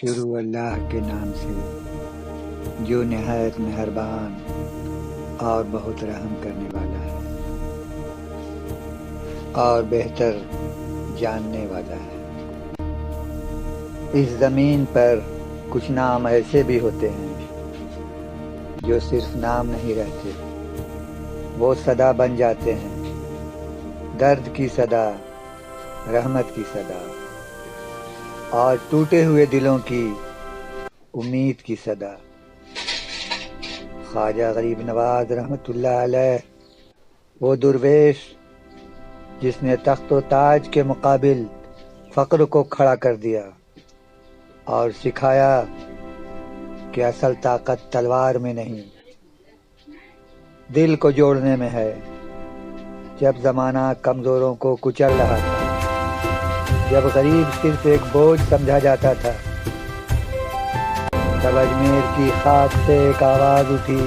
شروع اللہ کے نام سے جو نہایت مہربان اور بہت رحم کرنے والا ہے اور بہتر جاننے والا ہے۔ اس زمین پر کچھ نام ایسے بھی ہوتے ہیں جو صرف نام نہیں رہتے، وہ صدا بن جاتے ہیں، درد کی صدا، رحمت کی صدا اور ٹوٹے ہوئے دلوں کی امید کی صدا۔ خواجہ غریب نواز رحمۃ اللہ علیہ وہ درویش جس نے تخت و تاج کے مقابل فقر کو کھڑا کر دیا اور سکھایا کہ اصل طاقت تلوار میں نہیں، دل کو جوڑنے میں ہے۔ جب زمانہ کمزوروں کو کچل رہا تھا، جب غریب صرف ایک بوجھ سمجھا جاتا تھا، تب اجمیر کی خاک سے ایک آواز اٹھی،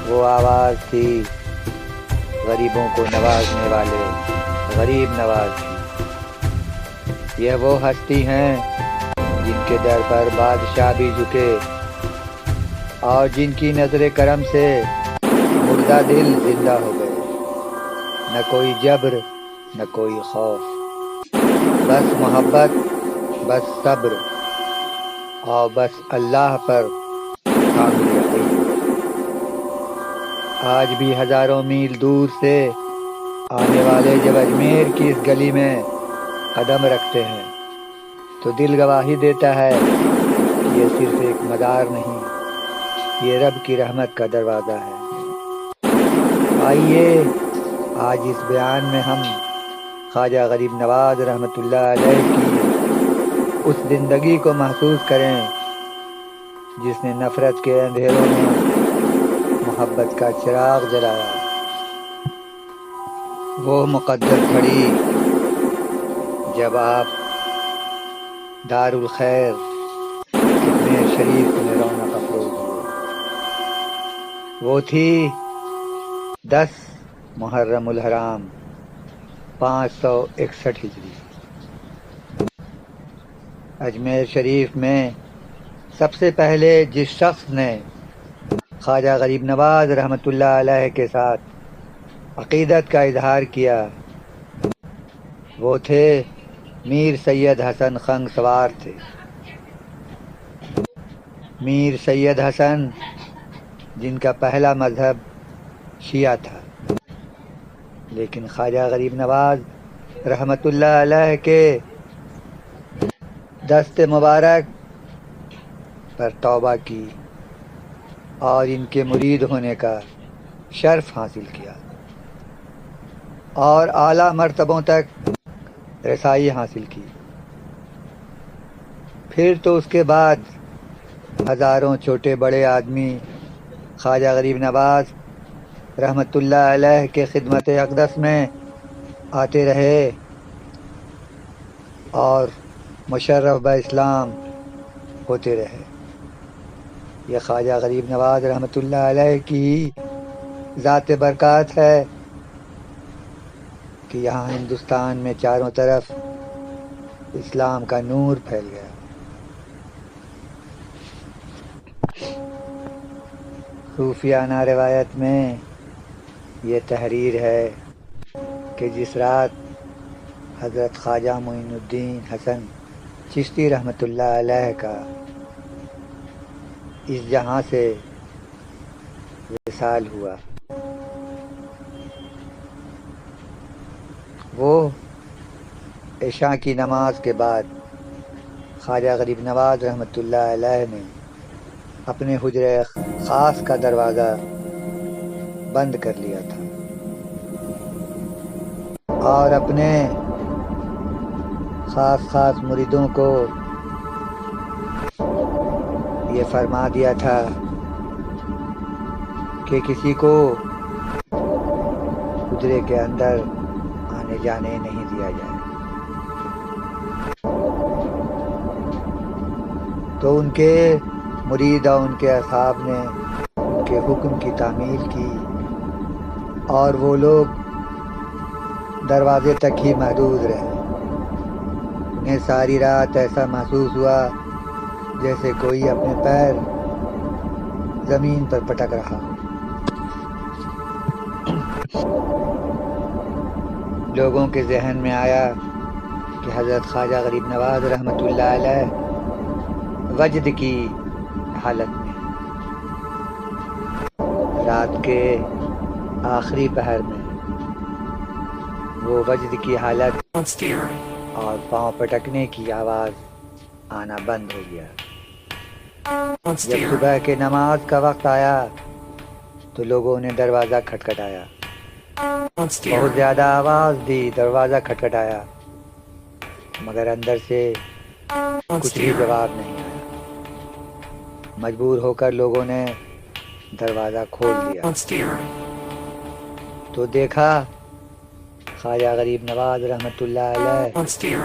وہ آواز تھی غریبوں کو نوازنے والے غریب نواز کی۔ یہ وہ ہستی ہیں جن کے در پر بادشاہ بھی جھکے اور جن کی نظر کرم سے مردہ دل زندہ ہو گئے۔ نہ کوئی جبر، نہ کوئی خوف، بس محبت، بس صبر اور بس اللہ پر کامل یقین۔ آج بھی ہزاروں میل دور سے آنے والے جب اجمیر کی اس گلی میں قدم رکھتے ہیں تو دل گواہی دیتا ہے کہ یہ صرف ایک مزار نہیں، یہ رب کی رحمت کا دروازہ ہے۔ آئیے آج اس بیان میں ہم خواجہ غریب نواز رحمۃ اللہ علیہ کی اس زندگی کو محسوس کریں جس نے نفرت کے اندھیروں میں محبت کا چراغ جلایا۔ وہ مقدس گھڑی جب آپ دار الخیر اجمیر شریف میں رونق افروز ہوئے، وہ تھی 10 محرم الحرام 561 ہجری۔ اجمیر شریف میں سب سے پہلے جس شخص نے خواجہ غریب نواز رحمۃ اللہ علیہ کے ساتھ عقیدت کا اظہار کیا، وہ تھے میر سید حسن خنگ سوار تھے۔ میر سید حسن جن کا پہلا مذہب شیعہ تھا، لیکن خواجہ غریب نواز رحمۃ اللہ علیہ کے دست مبارک پر توبہ کی اور ان کے مرید ہونے کا شرف حاصل کیا اور اعلیٰ مرتبوں تک رسائی حاصل کی۔ پھر تو اس کے بعد ہزاروں چھوٹے بڑے آدمی خواجہ غریب نواز رحمۃ اللہ علیہ کے خدمت اقدس میں آتے رہے اور مشرف باسلام ہوتے رہے۔ یہ خواجہ غریب نواز رحمۃ اللہ علیہ کی ذات برکات ہے کہ یہاں ہندوستان میں چاروں طرف اسلام کا نور پھیل گیا۔ صوفیانہ روایت میں یہ تحریر ہے کہ جس رات حضرت خواجہ معین الدین حسن چشتی رحمۃ اللہ علیہ کا اس جہاں سے وصال ہوا، وہ عشاء کی نماز کے بعد خواجہ غریب نواز رحمۃ اللہ علیہ نے اپنے حجرے خاص کا دروازہ بند کر لیا تھا اور اپنے خاص مریدوں کو یہ فرما دیا تھا کہ کسی کو حجرے کے اندر آنے جانے نہیں دیا جائے۔ تو ان کے مرید اور ان کے اصحاب نے ان کے حکم کی تعمیل کی اور وہ لوگ دروازے تک ہی محدود رہے۔ انہیں ساری رات ایسا محسوس ہوا جیسے کوئی اپنے پیر زمین پر پٹک رہا ہو۔ لوگوں کے ذہن میں آیا کہ حضرت خواجہ غریب نواز رحمۃ اللہ علیہ وجد کی حالت میں، رات کے آخری پہر میں وہ وجد کی حالت اور پاؤں پٹکنے کی آواز آنا بند ہو گیا۔ جب صبح کے نماز کا وقت آیا تو لوگوں نے دروازہ کھٹکھٹایا، بہت زیادہ آواز دی، دروازہ کھٹکھٹایا، مگر اندر سے کچھ بھی جواب نہیں آیا۔ مجبور ہو کر لوگوں نے دروازہ کھول دیا تو دیکھا خواجہ غریب نواز رحمۃ اللہ علیہ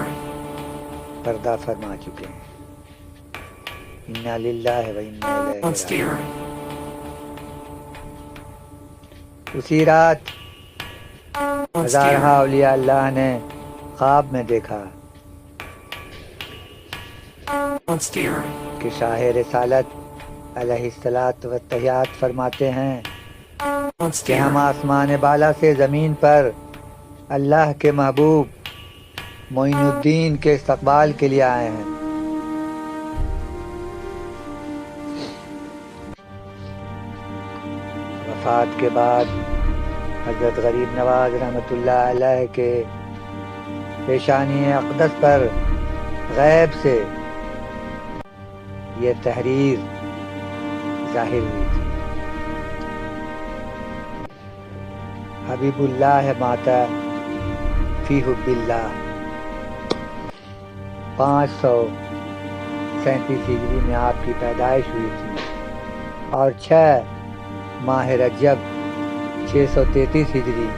پردہ فرما چکے ہیں۔ انا للہ و انا الیہ راجعون۔ اسی رات ہزارہ اولیاء اللہ نے خواب میں دیکھا کہ شاہ رسالت علیہ الصلاۃ والتحیات فرماتے ہیں کہ ہم آسمان بالا سے زمین پر اللہ کے محبوب معین الدین کے استقبال کے لیے آئے ہیں۔ وفات کے بعد حضرت غریب نواز رحمۃ اللہ علیہ کے پیشانی اقدس پر غیب سے یہ تحریر ظاہر ہوئی تھی: حبیب اللہ ماتا فی حب اللہ۔ 537 ہجری میں آپ کی پیدائش ہوئی تھی اور 6 ماہ رجب 633 ہجری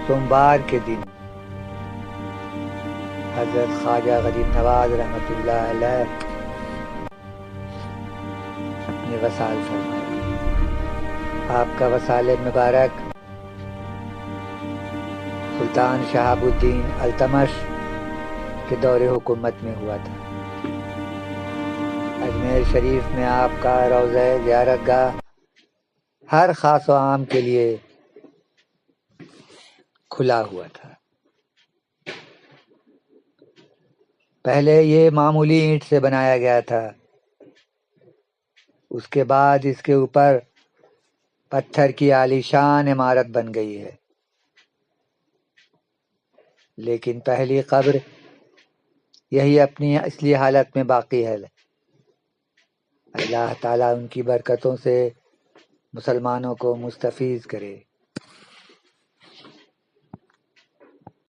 سوموار کے دن حضرت خواجہ غریب نواز رحمۃ اللہ علیہ اپنے وصال فرمایا۔ آپ کا وصال مبارک سلطان شہاب الدین التمش کے دور حکومت میں ہوا تھا۔ اجمیر شریف میں آپ کا روضہ زیارت گاہ ہر خاص و عام کے لیے کھلا ہوا تھا۔ پہلے یہ معمولی اینٹ سے بنایا گیا تھا، اس کے بعد اس کے اوپر پتھر کی عالی شان عمارت بن گئی ہے، لیکن پہلی قبر یہی اپنی اصلی حالت میں باقی ہے۔ اللہ تعالیٰ ان کی برکتوں سے مسلمانوں کو مستفیض کرے۔